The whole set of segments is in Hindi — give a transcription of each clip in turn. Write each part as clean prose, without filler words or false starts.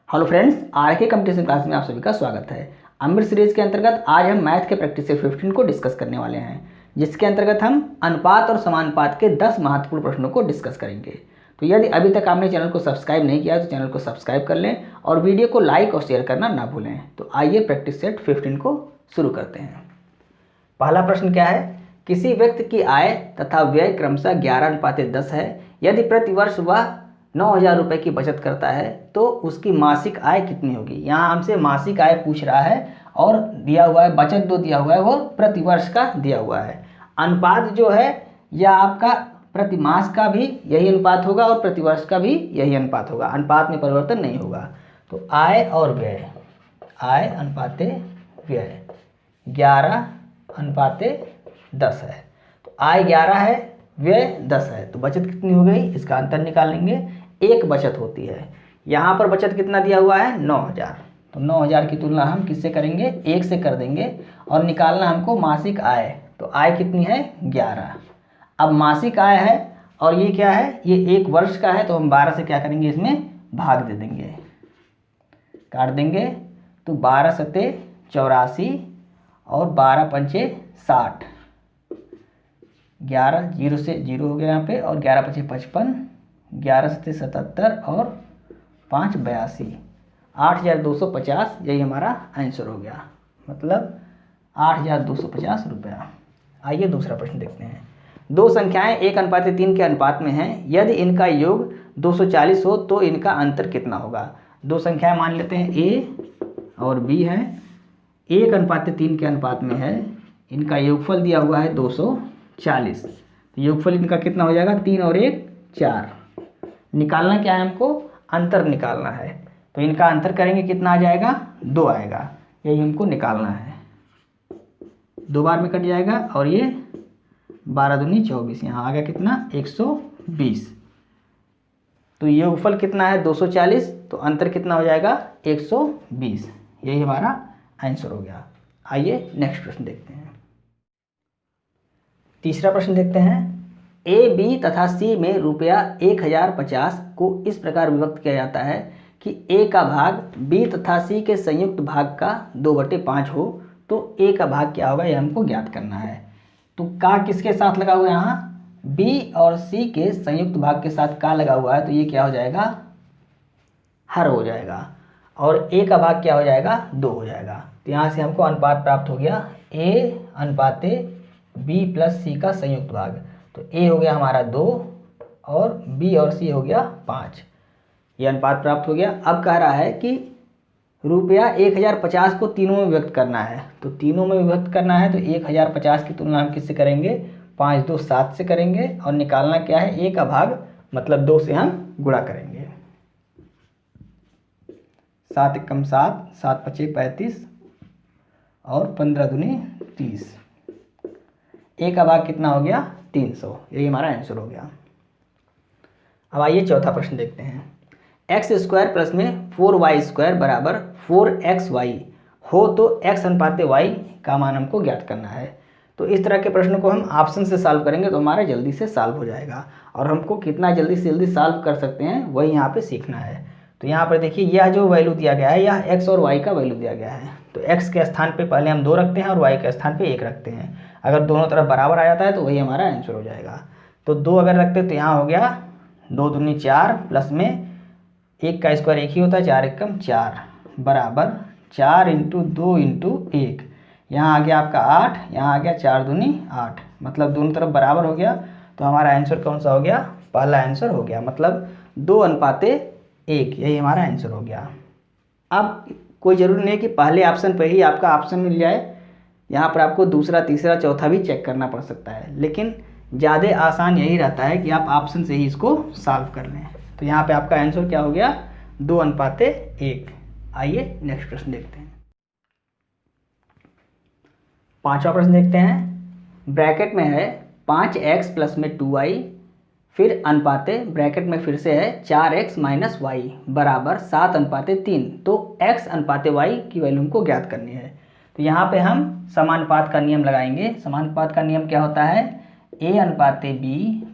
हेलो फ्रेंड्स, आर के कंपटीशन क्लास में आप सभी का स्वागत है। अमृत सीरीज के अंतर्गत आज हम मैथ के प्रैक्टिस सेट 15 को डिस्कस करने वाले हैं, जिसके अंतर्गत हम अनुपात और समानुपात के 10 महत्वपूर्ण प्रश्नों को डिस्कस करेंगे। तो यदि अभी तक आपने चैनल को सब्सक्राइब नहीं किया तो चैनल को सब्सक्राइब कर लें और वीडियो को लाइक और शेयर करना ना भूलें। तो आइए प्रैक्टिस सेट 15 को शुरू करते हैं। पहला प्रश्न क्या है? किसी व्यक्ति की आय तथा व्यय क्रमशः 11:10 है। यदि प्रतिवर्ष वह 9,000 रुपये की बचत करता है तो उसकी मासिक आय कितनी होगी। यहाँ हमसे मासिक आय पूछ रहा है और दिया हुआ है बचत जो दिया हुआ है वो प्रतिवर्ष का दिया हुआ है। अनुपात जो है यह आपका प्रतिमास का भी यही अनुपात होगा और प्रतिवर्ष का भी यही अनुपात होगा, अनुपात में परिवर्तन नहीं होगा। तो आय और व्यय, आय अनुपाते व्यय 11:10 है। तो आय 11 है, व्यय 10 है, तो बचत कितनी हो गई? इसका अंतर निकालेंगे। एक बचत होती है, यहाँ पर बचत कितना दिया हुआ है? 9,000। तो 9,000 की तुलना हम किससे करेंगे? 1 से कर देंगे और निकालना हमको मासिक आय। तो आय कितनी है? 11। अब मासिक आय है और ये क्या है? ये एक वर्ष का है, तो हम 12 से क्या करेंगे? इसमें भाग दे देंगे, काट देंगे। तो 12 सते 84 और 12 पंचे 60, 11 जीरो से जीरो हो गया यहाँ पे, और 11 पचे 55, 11 सते 77 और 5 82, 8,250। यही हमारा आंसर हो गया, मतलब 8,250 रुपया। आइए दूसरा प्रश्न देखते हैं। दो संख्याएं 1:3 के अनुपात में हैं। यदि इनका योग 240 हो तो इनका अंतर कितना होगा। दो संख्याएं मान लेते हैं A और B है, 1:3 के अनुपात में है। इनका योगफल दिया हुआ है 240। तो योगफल इनका कितना हो जाएगा? 3 और 1 4। निकालना क्या है हमको? अंतर निकालना है। तो इनका अंतर करेंगे, कितना आ जाएगा? 2 आएगा। यही हमको निकालना है। 2 बार में कट जाएगा और ये 12 दूनी 24, यहाँ आ गया कितना? 120। तो योगफल कितना है? 240। तो अंतर कितना हो जाएगा? 120। यही हमारा आंसर हो गया। आइए नेक्स्ट प्रश्न देखते हैं। तीसरा प्रश्न देखते हैं। ए, बी तथा सी में रुपया 1,050 को इस प्रकार विभक्त किया जाता है कि ए का भाग बी तथा सी के संयुक्त भाग का 2/5 हो। तो ए का भाग क्या होगा, यह हमको ज्ञात करना है। तो का किसके साथ लगा हुआ है? यहाँ बी और सी के संयुक्त भाग के साथ का लगा हुआ है, तो ये क्या हो जाएगा? हर हो जाएगा। और ए का भाग क्या हो जाएगा? 2 हो जाएगा। तो यहाँ से हमको अनुपात प्राप्त हो गया ए अनुपाते बी प्लस सी का संयुक्त भाग। तो ए हो गया हमारा 2 और बी और सी हो गया 5। ये अनुपात प्राप्त हो गया। अब कह रहा है कि रुपया 1,050 को तीनों में व्यक्त करना है। तो तीनों में विभक्त करना है, तो 1,050 की तुलना हम किससे करेंगे? 5 2 7 से करेंगे। और निकालना क्या है? ए का भाग, मतलब 2 से हम गुणा करेंगे। 7 एकम 7, 7 पचे 35 और 15 दूनी 30। ए का भाग कितना हो गया? 300। यही हमारा आंसर हो गया। अब आइए चौथा प्रश्न देखते हैं। x² प्लस में 4y² बराबर 4xy हो तो x अनुपाते y का मान हमको ज्ञात करना है। तो इस तरह के प्रश्न को हम ऑप्शन से सॉल्व करेंगे तो हमारा जल्दी से सॉल्व हो जाएगा, और हमको कितना जल्दी से जल्दी सॉल्व कर सकते हैं वही यहाँ पे सीखना है। तो यहाँ पर देखिए, यह जो वैल्यू दिया गया है यह x और y का वैल्यू दिया गया है। तो x के स्थान पे पहले हम 2 रखते हैं और y के स्थान पे 1 रखते हैं। अगर दोनों तरफ बराबर आ जाता है तो वही हमारा आंसर हो जाएगा। तो 2 अगर रखते तो यहाँ हो गया 2 दूनी 4 प्लस में 1 का स्क्वायर 1 ही होता है, 4 एकम 4 बराबर 4 × 2 × 1। यहाँ आ गया आपका 8, यहाँ आ गया 4 दूनी 8, मतलब दोनों तरफ बराबर हो गया। तो हमारा आंसर कौन सा हो गया? पहला आंसर हो गया, मतलब 2:1। यही हमारा आंसर हो गया। अब कोई ज़रूरी नहीं कि पहले ऑप्शन पर ही आपका ऑप्शन मिल जाए, यहाँ पर आपको दूसरा तीसरा चौथा भी चेक करना पड़ सकता है, लेकिन ज़्यादा आसान यही रहता है कि आप ऑप्शन से ही इसको सॉल्व कर लें। तो यहाँ पे आपका आंसर क्या हो गया? 2:1। आइए नेक्स्ट प्रश्न देखते हैं। पांचवा प्रश्न देखते हैं। ब्रैकेट में है 5x प्लस में 2y, फिर अनुपाते ब्रैकेट में फिर से है 4x माइनस y बराबर 7:3। तो x अनुपाते y की वैल्यू हमको ज्ञात करनी है। तो यहाँ पे हम समानुपात का नियम लगाएंगे। समानुपात का नियम क्या होता है? a अनुपाते b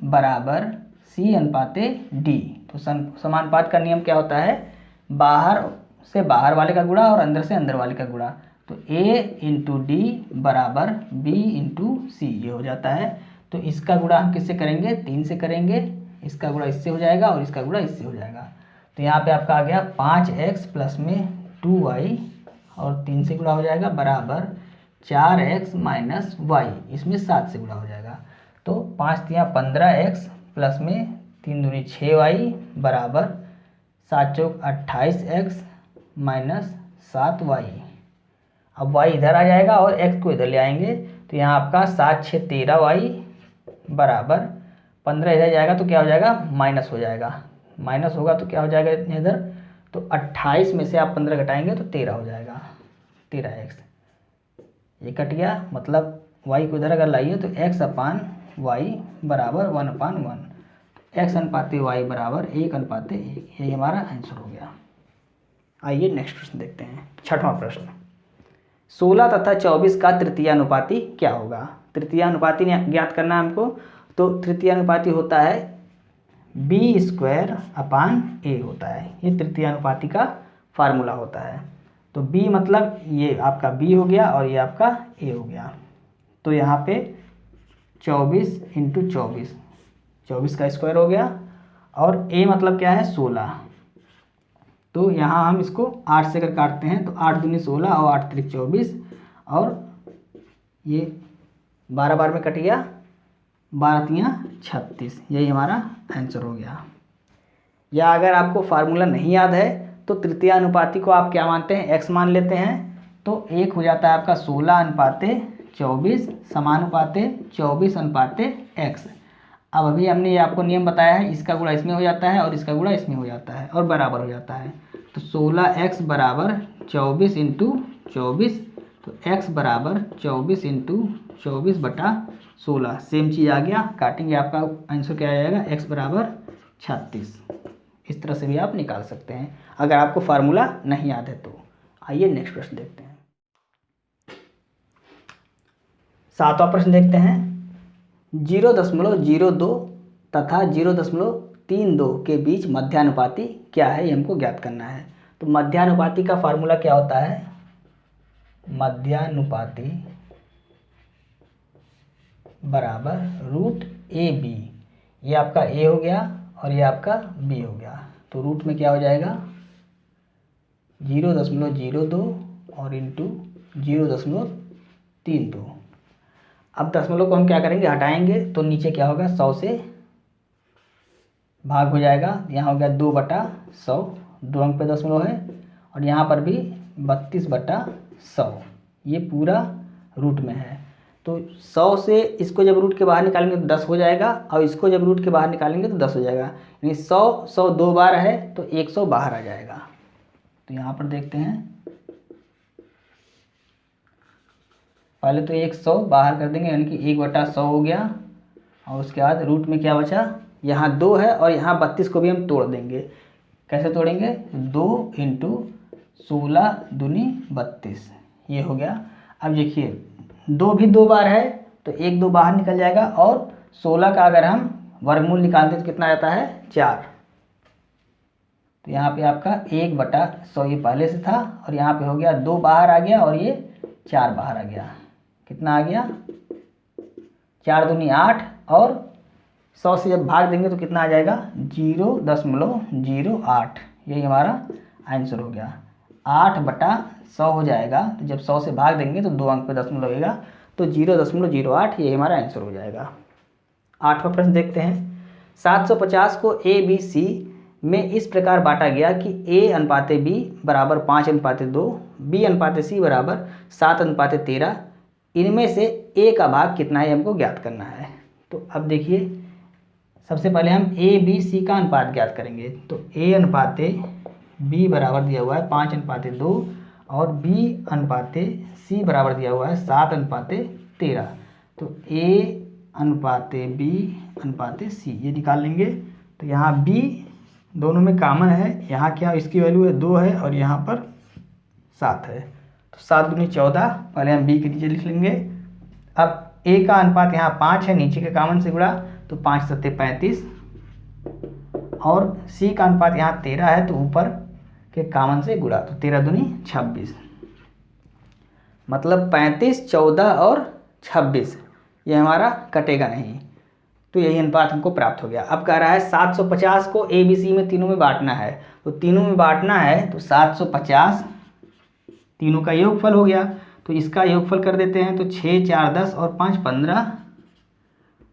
बराबर c अनुपाते d। तो समानुपात का नियम क्या होता है? बाहर से बाहर वाले का गुणा और अंदर से अंदर वाले का गुणा। तो a इंटू डी बराबर b इंटू सी, ये हो जाता है। तो इसका गुणा हम किससे करेंगे? 3 से करेंगे। इसका गुणा इससे हो जाएगा और इसका गुणा इससे हो जाएगा। तो यहाँ पे आपका आ गया 5x प्लस में 2y और 3 से गुणा हो जाएगा बराबर 4x माइनस y, इसमें 7 से गुणा हो जाएगा। तो 5 तियाँ 15x प्लस में 3 दूनी 6y बराबर 7 चौक 28x माइनस 7y। अब y इधर आ जाएगा और x को इधर ले आएंगे। तो यहाँ आपका 7 6 13y बराबर 15 इधर जाएगा तो क्या हो जाएगा? माइनस हो जाएगा। माइनस होगा तो क्या हो जाएगा इधर? तो 28 में से आप 15 घटाएंगे तो 13 हो जाएगा, 13x। ये कट गया, मतलब y को इधर अगर लाइए तो x अपान y बराबर 1/1। x अनुपाते y बराबर 1/1। ये हमारा आंसर हो गया। आइए नेक्स्ट प्रश्न देखते हैं। 6वां प्रश्न, 16 तथा 24 का तृतीयानुपाती क्या होगा? तृतीयानुपाती ज्ञात करना है हमको। तो तृतीयानुपाती होता है b² अपान a होता है। ये तृतीयानुपाती का फार्मूला होता है। तो b मतलब ये आपका b हो गया और ये आपका a हो गया। तो यहाँ पे 24 इंटू 24 का स्क्वायर हो गया और a मतलब क्या है? 16। तो यहाँ हम इसको 8 से अगर काटते हैं तो 8 दूनी 16 और 8 त्रिक 24 और ये 12 बार में कट गया, 12 तियाँ 36। यही हमारा आंसर हो गया। या अगर आपको फार्मूला नहीं याद है तो तृतीयानुपाती को आप क्या मानते हैं? x मान लेते हैं। तो एक हो जाता है आपका 16/24 समानुपाते 24/x। अब अभी हमने ये आपको नियम बताया है, इसका गुणा इसमें हो जाता है और इसका गुणा इसमें हो जाता है और बराबर हो जाता है। तो 16x बराबर 24 इंटू 24। तो x बराबर 24 इंटू 24/16। सेम चीज़ आ गया, काटेंगे आपका आंसर क्या आ जाएगा? x बराबर 36। इस तरह से भी आप निकाल सकते हैं अगर आपको फार्मूला नहीं याद है तो। आइए नेक्स्ट प्रश्न देखते हैं। 7वां प्रश्न देखते हैं। 0.02 तथा 0.32 के बीच मध्यानुपाती क्या है? ये हमको ज्ञात करना है। तो मध्यानुपाती का फार्मूला क्या होता है? मध्यानुपाती बराबर √AB। ये आपका a हो गया और ये आपका b हो गया। तो रूट में क्या हो जाएगा? 0.02 और इंटू 0.32। अब दशमलव को हम क्या करेंगे? हटाएंगे। तो नीचे क्या होगा? 100 से भाग हो जाएगा। यहाँ हो गया 2/100, 2 अंक पे दशमलव है और यहाँ पर भी 32/100। ये पूरा रूट में है। तो 100 से इसको जब रूट के बाहर निकालेंगे तो 10 हो जाएगा और इसको जब रूट के बाहर निकालेंगे तो 10 हो जाएगा। यानी 100 2 बार है तो 100 बाहर आ जाएगा। तो यहाँ पर देखते हैं, पहले तो 100 बाहर कर देंगे यानी कि 1/100 हो गया और उसके बाद रूट में क्या बचा? यहाँ 2 है और यहाँ 32 को भी हम तोड़ देंगे। कैसे तोड़ेंगे? 2 इंटू 16 दूनी 32। ये हो गया। अब देखिए 2 भी 2 बार है तो 1 2 बाहर निकल जाएगा और 16 का अगर हम वर्गमूल निकालते तो कितना आता है? 4। तो यहाँ पे आपका 1/100 ये पहले से था और यहाँ पे हो गया 2 बाहर आ गया और ये 4 बाहर आ गया। कितना आ गया? 4 दूनी 8 और 100 से जब भाग देंगे तो कितना आ जाएगा? 0.08। यही हमारा आंसर हो गया। 8/100 हो जाएगा। तो जब 100 से भाग देंगे तो 2 अंक पे दशमलव लगेगा तो 0.08 यही हमारा आंसर हो जाएगा। 8वां प्रश्न देखते हैं। 750 को ABC में इस प्रकार बांटा गया कि A/B बराबर 5/2, B/C बराबर 7/13। इनमें से A का भाग कितना है हमको ज्ञात करना है। तो अब देखिए सबसे पहले हम ABC का अनुपात ज्ञात करेंगे। तो A/B बराबर दिया हुआ है 5/2 और B/C बराबर दिया हुआ है 7/13। तो A/B/C ये निकाल लेंगे। तो यहाँ B दोनों में कॉमन है, यहाँ क्या इसकी वैल्यू है 2 है और यहाँ पर 7 है। तो 7 दूनी 14, पहले हम B के नीचे लिख लेंगे। अब A का अनुपात यहाँ 5 है, नीचे के कॉमन से गुणा तो 5 7 35 और C का अनुपात यहाँ 13 है तो ऊपर के कॉमन से गुणा, तो 13 दूनी 26, मतलब 35, 14 और 26 ये हमारा कटेगा नहीं, तो यही अनुपात हमको प्राप्त हो गया। अब कह रहा है 750 को ABC में तीनों में बांटना है, तो तीनों में बांटना है तो 750 तीनों का योगफल हो गया, तो इसका योगफल कर देते हैं, तो 6 4 10 और 5 15,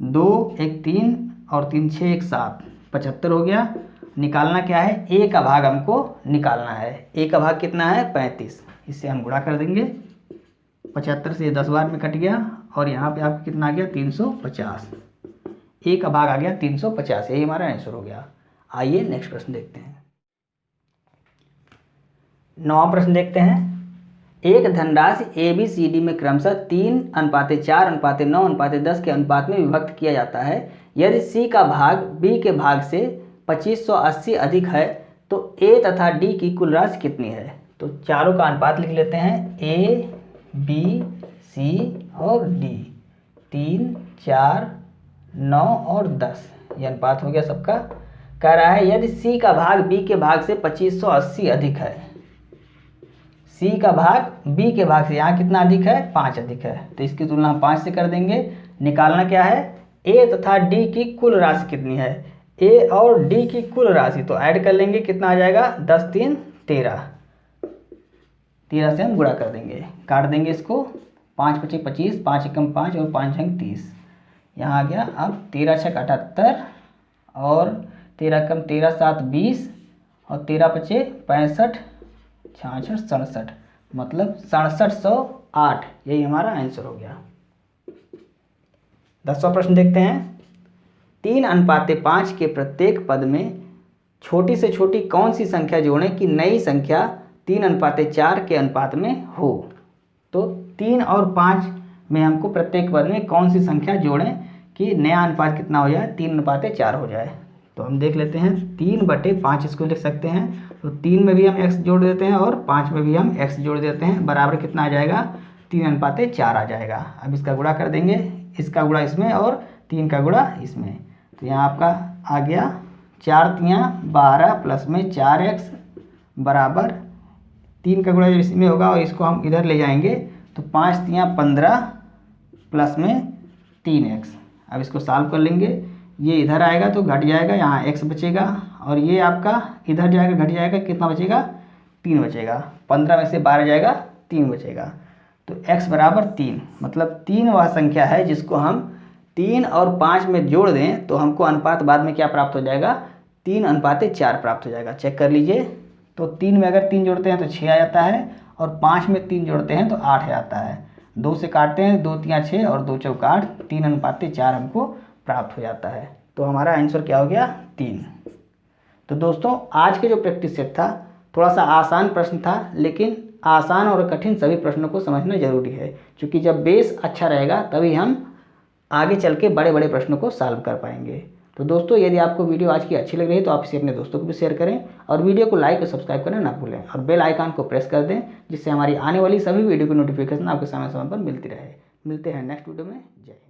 2 1 3 और 3 6 1 7, 75 हो गया। निकालना क्या है, A का भाग हमको निकालना है। A का भाग कितना है 35, इससे हम गुणा कर देंगे, 75 से 10 बार में कट गया और यहाँ पे आपको कितना आ गया 350, A का भाग आ गया 350, यही हमारा आंसर हो गया। आइए नेक्स्ट प्रश्न देखते हैं। 9वां प्रश्न देखते हैं। एक धनराशि ABCD में क्रमशः 3:4:9:10 के अनुपात में विभक्त किया जाता है। यदि C का भाग B के भाग से 2580 अधिक है तो A तथा D की कुल राशि कितनी है। तो चारों का अनुपात लिख लेते हैं, A B C और D, 3 4 9 और 10, ये अनुपात हो गया सबका। कह रहा है यदि C का भाग B के भाग से 2580 अधिक है, C का भाग B के भाग से यहाँ कितना अधिक है 5 अधिक है, तो इसकी तुलना हम 5 से कर देंगे। निकालना क्या है, A तथा D की कुल राशि कितनी है, A और D की कुल राशि, तो ऐड कर लेंगे, कितना आ जाएगा 10 3 13, 13 से हम गुणा कर देंगे, काट देंगे इसको, 5 25 25, 5 एकम 5 और 5 अंक 30, यहाँ आ गया। अब 13 6 78 और 13 कम 13 7 20 और 13 पचे 65 66 67, मतलब 6708, यही हमारा आंसर हो गया। 10वां प्रश्न देखते हैं। 3:5 के प्रत्येक पद में छोटी से छोटी कौन सी संख्या जोड़ें कि नई संख्या 3:4 के अनुपात में हो। तो 3 और 5 में हमको प्रत्येक पद में कौन सी संख्या जोड़ें कि नया अनुपात कितना हो जाए, 3:4 हो जाए। तो हम देख लेते हैं, 3/5 इसको लिख सकते हैं, तो 3 में भी हम x जोड़ देते हैं और 5 में भी हम x जोड़ देते हैं, बराबर कितना आ जाएगा 3:4 आ जाएगा। अब इसका गुणा कर देंगे, इसका गुणा इसमें और 3 का गुणा इसमें, तो यहाँ आपका आ गया 4 3 12 प्लस में 4x बराबर 3 का गुणा इसमें होगा और इसको हम इधर ले जाएंगे, तो 5 3 15 प्लस में 3x। अब इसको सॉल्व कर लेंगे, ये इधर आएगा तो घट जाएगा, यहाँ x बचेगा और ये आपका इधर जाएगा घट जाएगा, कितना बचेगा 3 बचेगा, 15 में से 12 जाएगा 3 बचेगा, तो x बराबर 3, मतलब 3 वह संख्या है जिसको हम 3 और 5 में जोड़ दें तो हमको अनुपात बाद में क्या प्राप्त हो जाएगा 3:4 प्राप्त हो जाएगा। चेक कर लीजिए, तो 3 में अगर 3 जोड़ते हैं तो 6 आ जाता है और 5 में 3 जोड़ते हैं तो 8 आ जाता है, 2 से काटते हैं, 2 3 6 और 2 4 8, 3:4 हमको प्राप्त हो जाता है। तो हमारा आंसर क्या हो गया 3। तो दोस्तों आज के जो प्रैक्टिस सेट था थोड़ा सा आसान प्रश्न था, लेकिन आसान और कठिन सभी प्रश्नों को समझना जरूरी है, क्योंकि जब बेस अच्छा रहेगा तभी हम आगे चल के बड़े बड़े प्रश्नों को सॉल्व कर पाएंगे। तो दोस्तों यदि आपको वीडियो आज की अच्छी लग रही है तो आप इसे अपने दोस्तों को भी शेयर करें और वीडियो को लाइक और सब्सक्राइब करना ना भूलें और बेल आइकन को प्रेस कर दें, जिससे हमारी आने वाली सभी वीडियो की नोटिफिकेशन आपके समय पर मिलती रहे। मिलते हैं नेक्स्ट वीडियो में। जय।